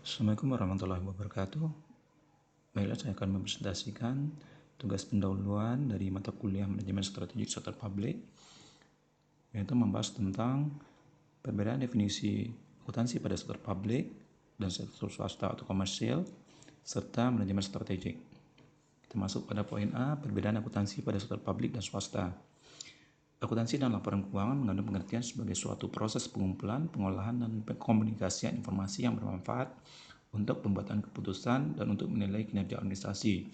Assalamualaikum warahmatullahi wabarakatuh. Baiklah, saya akan mempresentasikan tugas pendahuluan dari mata kuliah Manajemen Strategik Sektor Publik, yaitu membahas tentang perbedaan definisi akuntansi pada sektor publik dan sektor swasta atau komersial, serta manajemen strategik. Kita masuk pada poin A, perbedaan akuntansi pada sektor publik dan swasta. Akuntansi dan laporan keuangan mengandung pengertian sebagai suatu proses pengumpulan, pengolahan, dan pengkomunikasian informasi yang bermanfaat untuk pembuatan keputusan dan untuk menilai kinerja organisasi,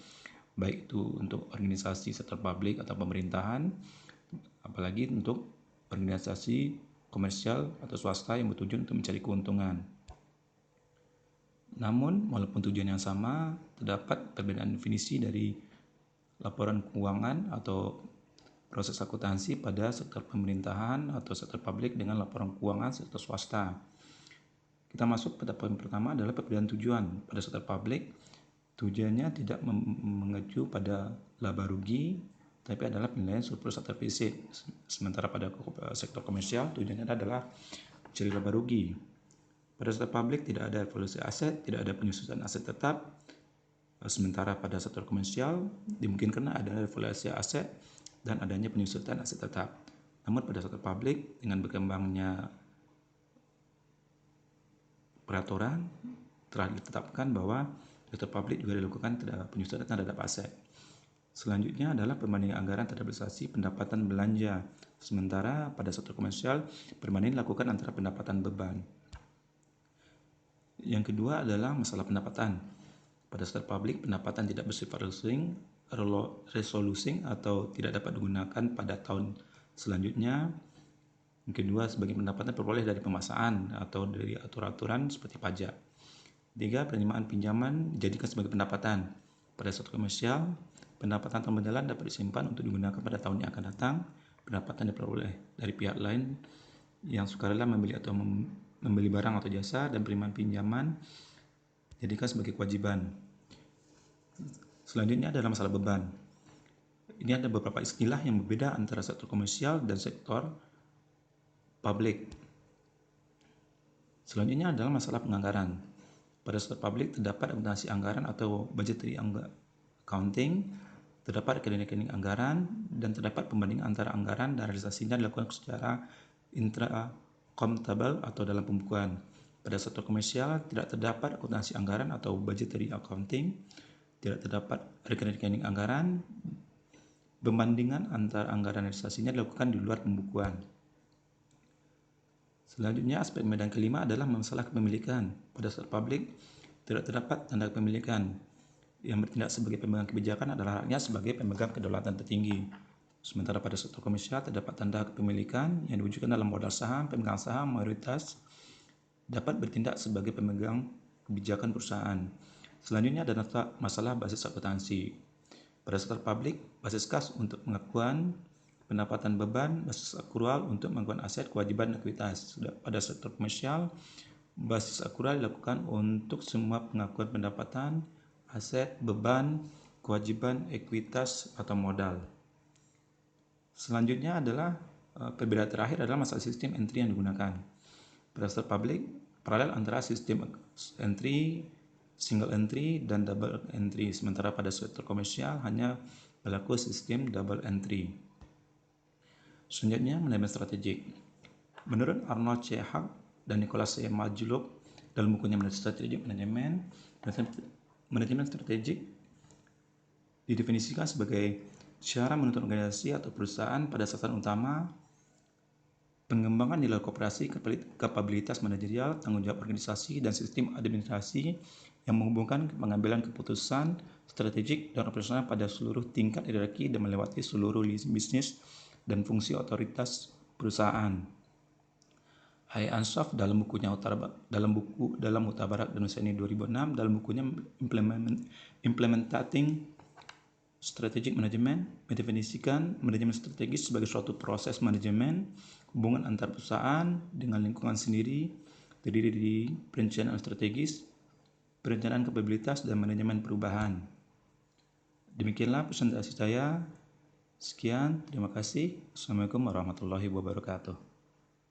baik itu untuk organisasi sektor publik atau pemerintahan, apalagi untuk organisasi komersial atau swasta yang bertujuan untuk mencari keuntungan. Namun, walaupun tujuan yang sama, terdapat perbedaan definisi dari laporan keuangan atau proses akuntansi pada sektor pemerintahan atau sektor publik dengan laporan keuangan sektor swasta. Kita masuk pada poin pertama adalah perbedaan tujuan. Pada sektor publik, tujuannya tidak mengacu pada laba rugi, tapi adalah penilaian surplus atau defisit. Sementara pada sektor komersial, tujuannya adalah mencari laba rugi. Pada sektor publik tidak ada evaluasi aset, tidak ada penyusunan aset tetap. Sementara pada sektor komersial dimungkinkan ada evaluasi aset dan adanya penyusutan aset tetap. Namun pada sektor publik dengan berkembangnya peraturan telah ditetapkan bahwa sektor publik juga dilakukan penyusutan terhadap aset. Selanjutnya adalah perbandingan anggaran terhadap realisasi pendapatan belanja. Sementara pada sektor komersial perbandingan dilakukan antara pendapatan beban. Yang kedua adalah masalah pendapatan. Pada sektor publik pendapatan tidak bersifat resolusi atau tidak dapat digunakan pada tahun selanjutnya. Yang kedua, sebagai pendapatan peroleh dari pemasangan atau dari aturan-aturan seperti pajak. Tiga, penerimaan pinjaman dijadikan sebagai pendapatan. Pada sektor komersial, pendapatan tahun berjalan dapat disimpan untuk digunakan pada tahun yang akan datang. Pendapatan diperoleh dari pihak lain yang sukarela membeli atau membeli barang atau jasa, dan penerimaan pinjaman dijadikan sebagai kewajiban. Selanjutnya adalah masalah beban. Ini ada beberapa istilah yang berbeda antara sektor komersial dan sektor publik. Selanjutnya adalah masalah penganggaran. Pada sektor publik terdapat akuntansi anggaran atau budgetary accounting, terdapat rekening-rekening anggaran, dan terdapat pembandingan antara anggaran dan realisasinya dilakukan secara intra-accountable atau dalam pembukuan. Pada sektor komersial tidak terdapat akuntansi anggaran atau budgetary accounting, tidak terdapat rekening-rekening anggaran. Pembandingan antara anggaran dan realisasinya dilakukan di luar pembukuan. Selanjutnya, aspek medan kelima adalah masalah kepemilikan. Pada sektor publik tidak terdapat tanda kepemilikan. Yang bertindak sebagai pemegang kebijakan adalah rakyat sebagai pemegang kedaulatan tertinggi. Sementara pada sektor komersial terdapat tanda kepemilikan yang diwujudkan dalam modal saham, pemegang saham mayoritas dapat bertindak sebagai pemegang kebijakan perusahaan. Selanjutnya ada masalah basis akuntansi. Pada sektor publik, basis kas untuk pengakuan pendapatan beban, basis akrual untuk pengakuan aset, kewajiban, dan ekuitas. Pada sektor komersial, basis akrual dilakukan untuk semua pengakuan pendapatan, aset, beban, kewajiban, ekuitas, atau modal. Selanjutnya adalah perbedaan terakhir adalah masalah sistem entry yang digunakan. Pada sektor publik, paralel antara sistem entry, single entry, dan double entry. Sementara pada sektor komersial hanya berlaku sistem double entry. Selanjutnya, manajemen strategik. Menurut Arnold C. Hug dan Nicholas C. Majlub dalam bukunya Manajemen strategik didefinisikan sebagai cara menuntun organisasi atau perusahaan pada sasaran utama pengembangan nilai kooperasi, kapabilitas manajerial, tanggung jawab organisasi, dan sistem administrasi yang menghubungkan pengambilan keputusan strategik dan operasional pada seluruh tingkat hierarki dan melewati seluruh bisnis dan fungsi otoritas perusahaan. Hai Ansaf dalam bukunya dalam Mutabarak dan Husaini 2006 dalam bukunya Implementing Strategic Management mendefinisikan manajemen strategis sebagai suatu proses manajemen hubungan antar perusahaan dengan lingkungan sendiri, terdiri dari perencanaan strategis, perencanaan kapabilitas, dan manajemen perubahan. Demikianlah presentasi saya. Sekian, terima kasih. Assalamualaikum warahmatullahi wabarakatuh.